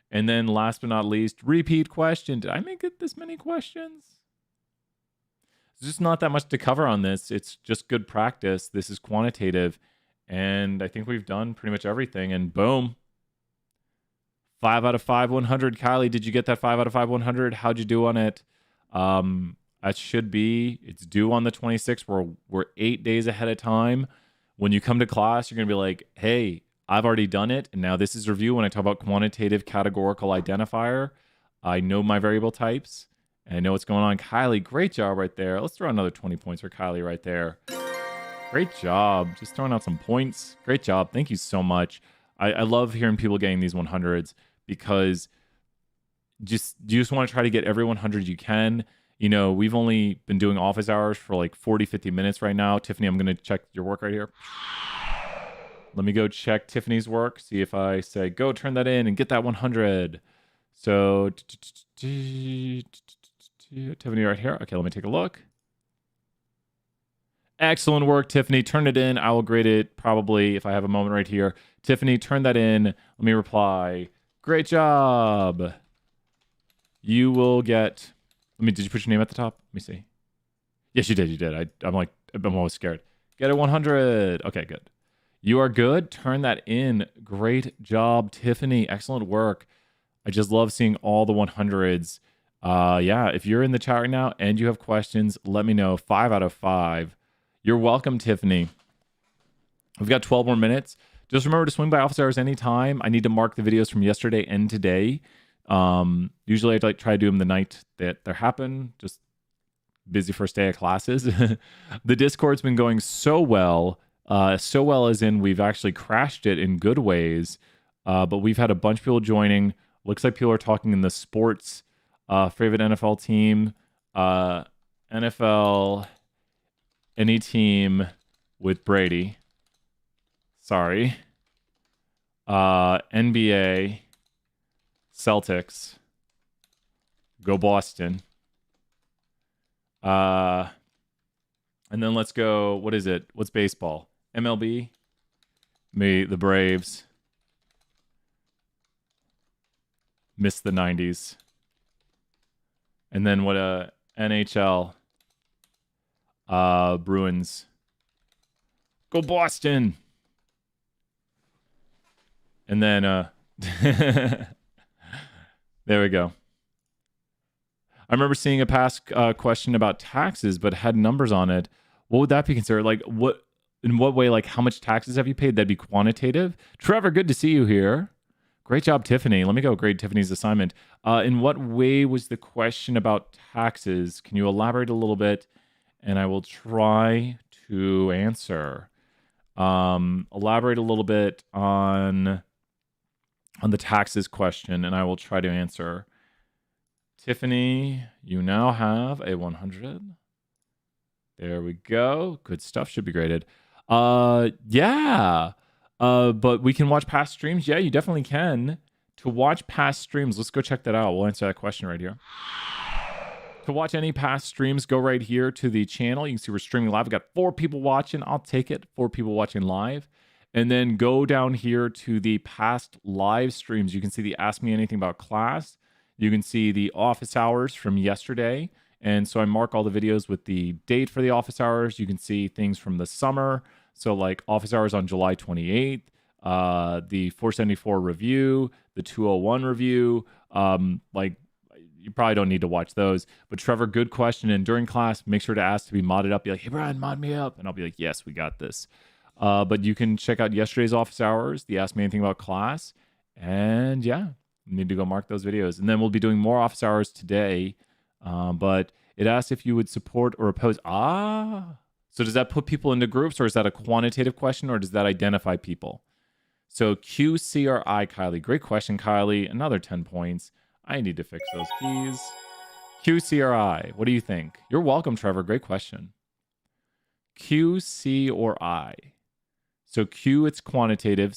And then last but not least, repeat question. Did I make it this many questions? There's just not that much to cover on this. It's just good practice. This is quantitative. And I think we've done pretty much everything. And boom. 5 out of 5, 100. Kylie, did you get that 5 out of 5, 100? How'd you do on it? That should be, it's due on the 26th. We're 8 days ahead of time. When you come to class, you're going to be like, hey, I've already done it. And now this is review. When I talk about quantitative categorical identifier, I know my variable types. And I know what's going on. Kylie, great job right there. Let's throw another 20 points for Kylie right there. Great job. Just throwing out some points. Great job. Thank you so much. I love hearing people getting these 100s because you just want to try to get every 100 you can. You know, we've only been doing office hours for like 40, 50 minutes right now. Tiffany, I'm going to check your work right here. Let me go check Tiffany's work. See if I say, go turn that in and get that 100. So Tiffany right here. Okay, let me take a look. Excellent work, Tiffany. Turn it in. I will grade it probably if I have a moment right here. Tiffany, turn that in. Let me reply. Great job. You will get... did you put your name at the top? Let me see. Yes, you did. You did. I'm always scared. Get a 100. Okay, good. You are good. Turn that in. Great job, Tiffany. Excellent work. I just love seeing all the 100s. Yeah, if you're in the chat right now and you have questions, let me know. 5 out of 5. You're welcome, Tiffany. We've got 12 more minutes. Just remember to swing by office hours anytime. I need to mark the videos from yesterday and today. Usually I try to do them the night that they happen. Just busy first day of classes. The Discord's been going so well. So well as in we've actually crashed it in good ways. But we've had a bunch of people joining. Looks like people are talking in the sports favorite NFL team. NFL, any team with Brady. Sorry. NBA, Celtics. Go Boston. And then let's go, what is it? What's baseball? MLB? The Braves. Missed the 90s. And then what NHL? Bruins. Go Boston. And then there we go. I remember seeing a past question about taxes, but had numbers on it. What would that be considered? Like, in what way? Like, how much taxes have you paid? That'd be quantitative. Trevor, good to see you here. Great job, Tiffany. Let me go grade Tiffany's assignment. In what way was the question about taxes? Can you elaborate a little bit? And I will try to answer. Elaborate a little bit on the taxes question, and I will try to answer. Tiffany, you now have a 100. There we go. Good stuff. Should be graded. Yeah. But we can watch past streams. Yeah, you definitely can. To watch past streams, let's go check that out. We'll answer that question right here. To watch any past streams, go right here to the channel. You can see we're streaming live. We've got 4 people watching. I'll take it. 4 people watching live. And then go down here to the past live streams. You can see the Ask Me Anything About class. You can see the office hours from yesterday. And so I mark all the videos with the date for the office hours. You can see things from the summer. So like office hours on July 28th, the 474 review, the 201 review, like you probably don't need to watch those. But Trevor, good question. And during class, make sure to ask to be modded up. Be like, hey, Brian, mod me up. And I'll be like, yes, we got this. But you can check out yesterday's office hours, the Ask Me Anything About class. And yeah, you need to go mark those videos. And then we'll be doing more office hours today. But it asks if you would support or oppose. So does that put people into groups, or is that a quantitative question, or does that identify people? So Q, C, or I, Kylie. Great question, Kylie. Another 10 points. I need to fix those keys. Q, C, or I. What do you think? You're welcome, Trevor. Great question. Q, C, or I. So Q, it's quantitative.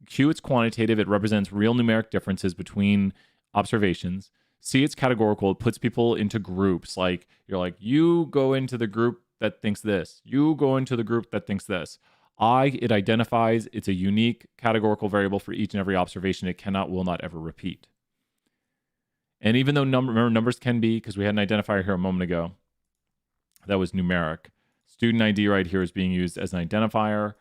Q, it's quantitative. It represents real numeric differences between observations. C, it's categorical. It puts people into groups. Like you're like, you go into the group that thinks this. You go into the group that thinks this. I, it identifies. It's a unique categorical variable for each and every observation. It cannot, will not ever repeat. And even though remember, numbers can be, because we had an identifier here a moment ago, that was numeric. Student ID right here is being used as an identifier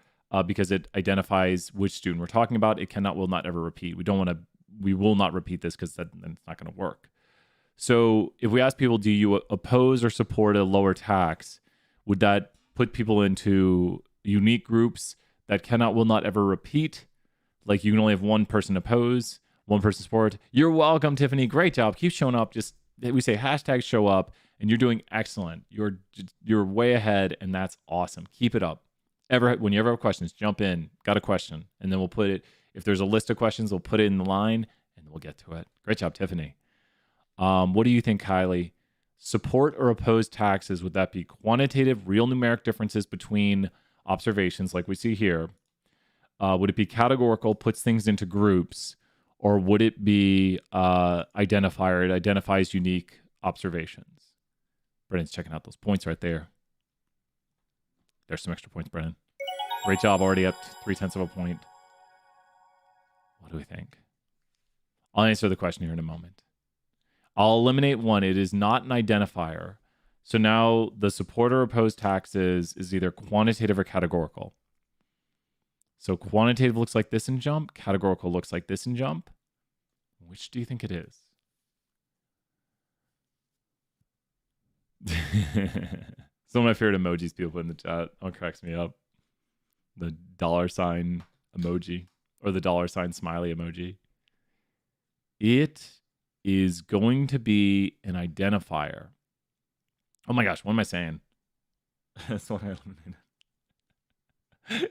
because it identifies which student we're talking about. It cannot, will not ever repeat. We will not repeat this because then it's not going to work. So if we ask people, do you oppose or support a lower tax? Would that put people into unique groups that cannot, will not ever repeat? Like you can only have one person oppose, one person support. You're welcome, Tiffany. Great job. Keep showing up. Just we say hashtag show up, and you're doing excellent. You're way ahead, and that's awesome. Keep it up. When you ever have questions, jump in. Got a question, and then we'll put it. If there's a list of questions, we'll put it in the line, and we'll get to it. Great job, Tiffany. What do you think, Kylie? Support or oppose taxes? Would that be quantitative, real numeric differences between observations, like we see here? Would it be categorical, puts things into groups? Or would it be identifier? It identifies unique observations. Brennan's checking out those points right there. There's some extra points, Brennan. Great job, already up 0.3 of a point. What do we think? I'll answer the question here in a moment. I'll eliminate one. It is not an identifier. So now the support or oppose taxes is either quantitative or categorical. So quantitative looks like this in jump. Categorical looks like this in jump. Which do you think it is? Some of my favorite emojis people put in the chat. Oh, it cracks me up. The $sign emoji or the $sign smiley emoji. It is going to be an identifier. Oh my gosh, what am I saying? That's what I eliminated.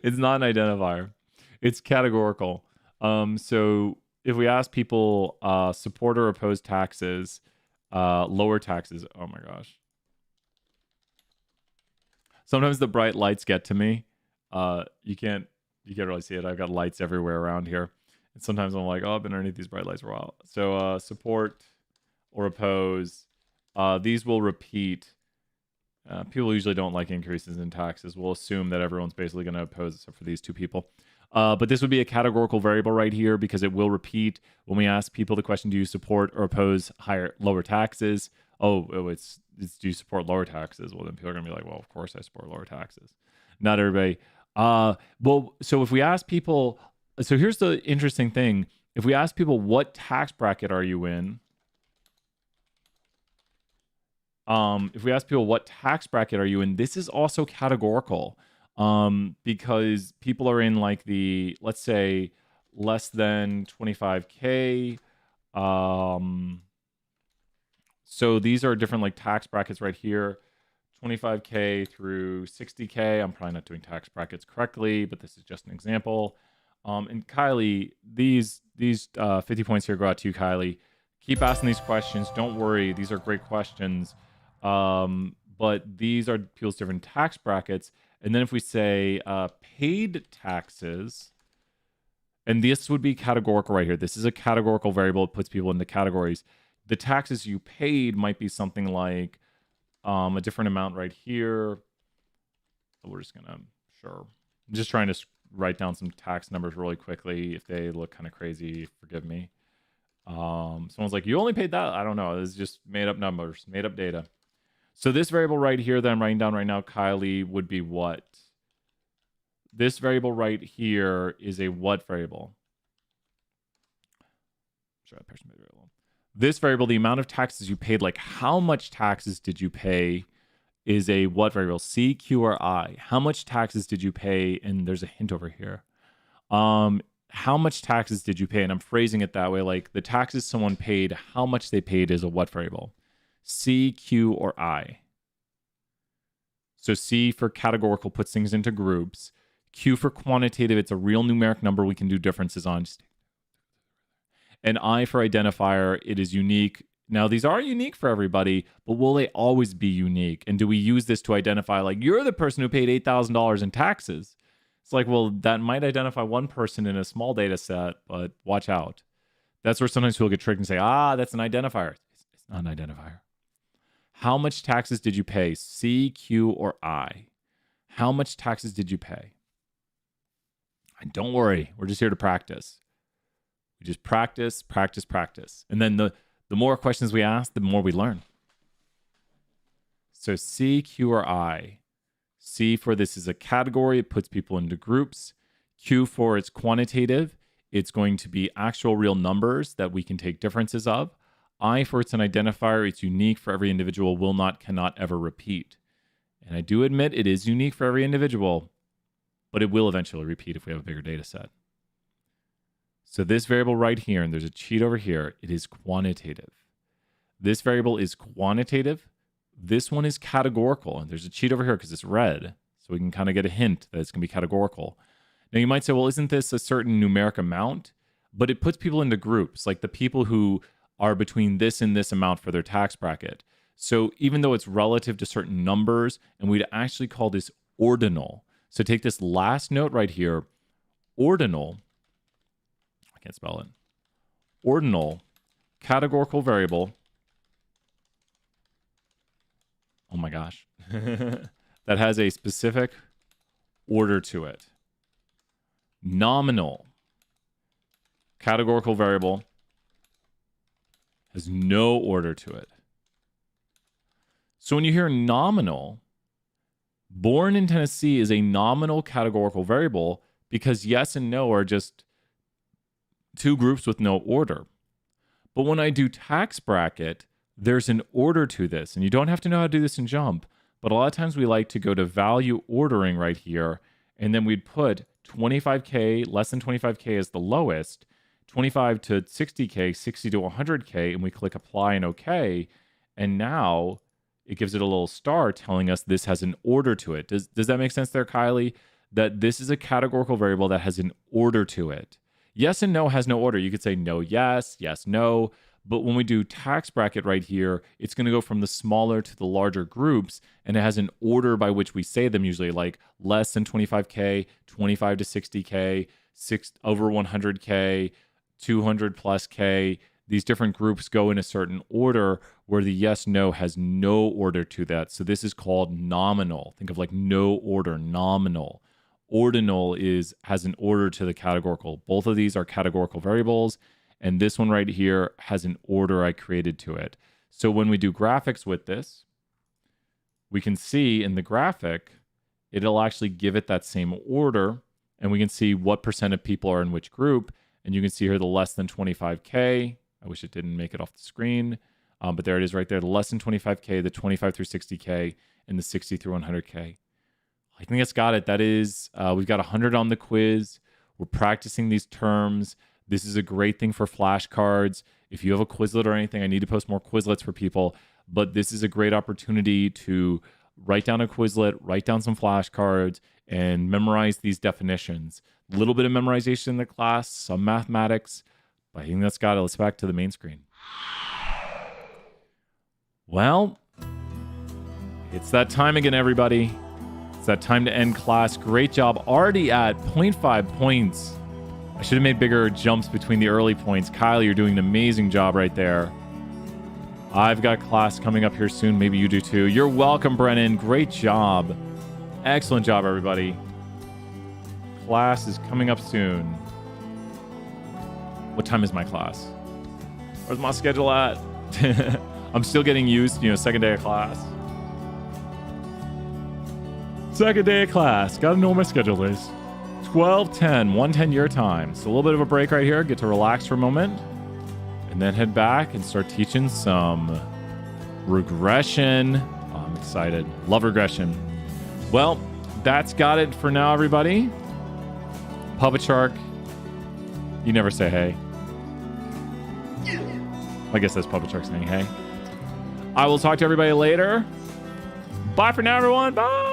It's not an identifier. It's categorical. So if we ask people support or oppose taxes, lower taxes. Oh my gosh. Sometimes the bright lights get to me. You can't really see it. I've got lights everywhere around here. And sometimes I'm like, oh, I've been underneath these bright lights for a while. So support or oppose. These will repeat. People usually don't like increases in taxes. We'll assume that everyone's basically going to oppose except for these two people. But this would be a categorical variable right here because it will repeat when we ask people the question, do you support or oppose lower taxes? It's do you support lower taxes? Well, then people are going to be like, well, of course I support lower taxes. Not everybody. So if we ask people, so here's the interesting thing. If we ask people, what tax bracket are you in? If we ask people, what tax bracket are you in? This is also categorical. Because people are in like the, let's say, less than 25K. So these are different like tax brackets right here, 25K through 60K. I'm probably not doing tax brackets correctly, but this is just an example. And Kylie, these 50 points here go out to you, Kylie. Keep asking these questions. Don't worry. These are great questions. But these are people's different tax brackets. And then if we say paid taxes, and this would be categorical right here. This is a categorical variable. It puts people into categories. The taxes you paid might be something like a different amount right here. So we're just gonna, sure. I'm just trying to write down some tax numbers really quickly. If they look kind of crazy, forgive me. Someone's like, you only paid that? I don't know. It's just made up numbers, made up data. So this variable right here that I'm writing down right now, Kylie, would be what? This variable right here is a what variable? Sure, that person made it variable. This variable, the amount of taxes you paid, like how much taxes did you pay, is a what variable? C, Q, or I? How much taxes did you pay? And there's a hint over here. How much taxes did you pay? And I'm phrasing it that way, like the taxes someone paid, how much they paid is a what variable? C, Q, or I? So C for categorical puts things into groups. Q for quantitative, it's a real numeric number we can do differences on. And I for identifier, it is unique. Now, these are unique for everybody, but will they always be unique? And do we use this to identify, like, you're the person who paid $8,000 in taxes? It's like, well, that might identify one person in a small data set, but watch out. That's where sometimes people get tricked and say, that's an identifier. It's not an identifier. How much taxes did you pay? C, Q, or I? How much taxes did you pay? And don't worry, we're just here to practice. We just practice, practice, practice. And then the more questions we ask, the more we learn. So C, Q, or I? C for this is a category. It puts people into groups. Q for it's quantitative. It's going to be actual real numbers that we can take differences of. I for it's an identifier. It's unique for every individual. Will not, cannot ever repeat. And I do admit it is unique for every individual, but it will eventually repeat if we have a bigger data set. So this variable right here, and there's a cheat over here, it is quantitative. This variable is quantitative. This one is categorical, and there's a cheat over here because it's red, so we can kind of get a hint that it's going to be categorical. Now you might say, well, isn't this a certain numeric amount? But it puts people into groups, like the people who are between this and this amount for their tax bracket. So even though it's relative to certain numbers, and we'd actually call this ordinal. So take this last note right here, ordinal. I can't spell it. Ordinal, categorical variable. Oh my gosh. That has a specific order to it. Nominal, categorical variable, has no order to it. So when you hear nominal, born in Tennessee is a nominal categorical variable because yes and no are just two groups with no order. But when I do tax bracket, there's an order to this. And you don't have to know how to do this in JUMP, but a lot of times we like to go to value ordering right here, and then we'd put 25K, less than 25K as the lowest, 25 to 60K, 60 to 100K, and we click apply and OK. And now it gives it a little star telling us this has an order to it. Does that make sense there, Kylie? That this is a categorical variable that has an order to it. Yes and no has no order. You could say no, yes, yes, no. But when we do tax bracket right here, it's going to go from the smaller to the larger groups, and it has an order by which we say them usually, like less than 25K, 25 to 60K, over 100K, 200 plus K. These different groups go in a certain order where the yes, no has no order to that. So this is called nominal. Think of like no order, nominal. Ordinal has an order to the categorical. Both of these are categorical variables. And this one right here has an order I created to it. So when we do graphics with this, we can see in the graphic, it'll actually give it that same order. And we can see what percent of people are in which group. And you can see here the less than 25K. I wish it didn't make it off the screen. But there it is right there. The less than 25K, the 25 through 60K, and the 60 through 100K. I think that's got it. That is, we've got 100 on the quiz. We're practicing these terms. This is a great thing for flashcards. If you have a Quizlet or anything, I need to post more Quizlets for people. But this is a great opportunity to write down a Quizlet, write down some flashcards, and memorize these definitions. A little bit of memorization in the class, some mathematics. But I think that's got it. Let's back to the main screen. Well, it's that time again, everybody. It's that time to end class. Great job. Already at 0.5 points. I should have made bigger jumps between the early points. Kyle, you're doing an amazing job right there. I've got class coming up here soon. Maybe you do too. You're welcome, Brennan. Great job. Excellent job, everybody. Class is coming up soon. What time is my class? Where's my schedule at? I'm still getting used, second day of class. Second day of class. Gotta know what my schedule is. 12:10, 1:10 your time. So a little bit of a break right here. Get to relax for a moment. And then head back and start teaching some regression. Oh, I'm excited. Love regression. Well, that's got it for now, everybody. Puppet Shark, you never say hey. I guess that's Puppet Shark saying hey. I will talk to everybody later. Bye for now, everyone. Bye.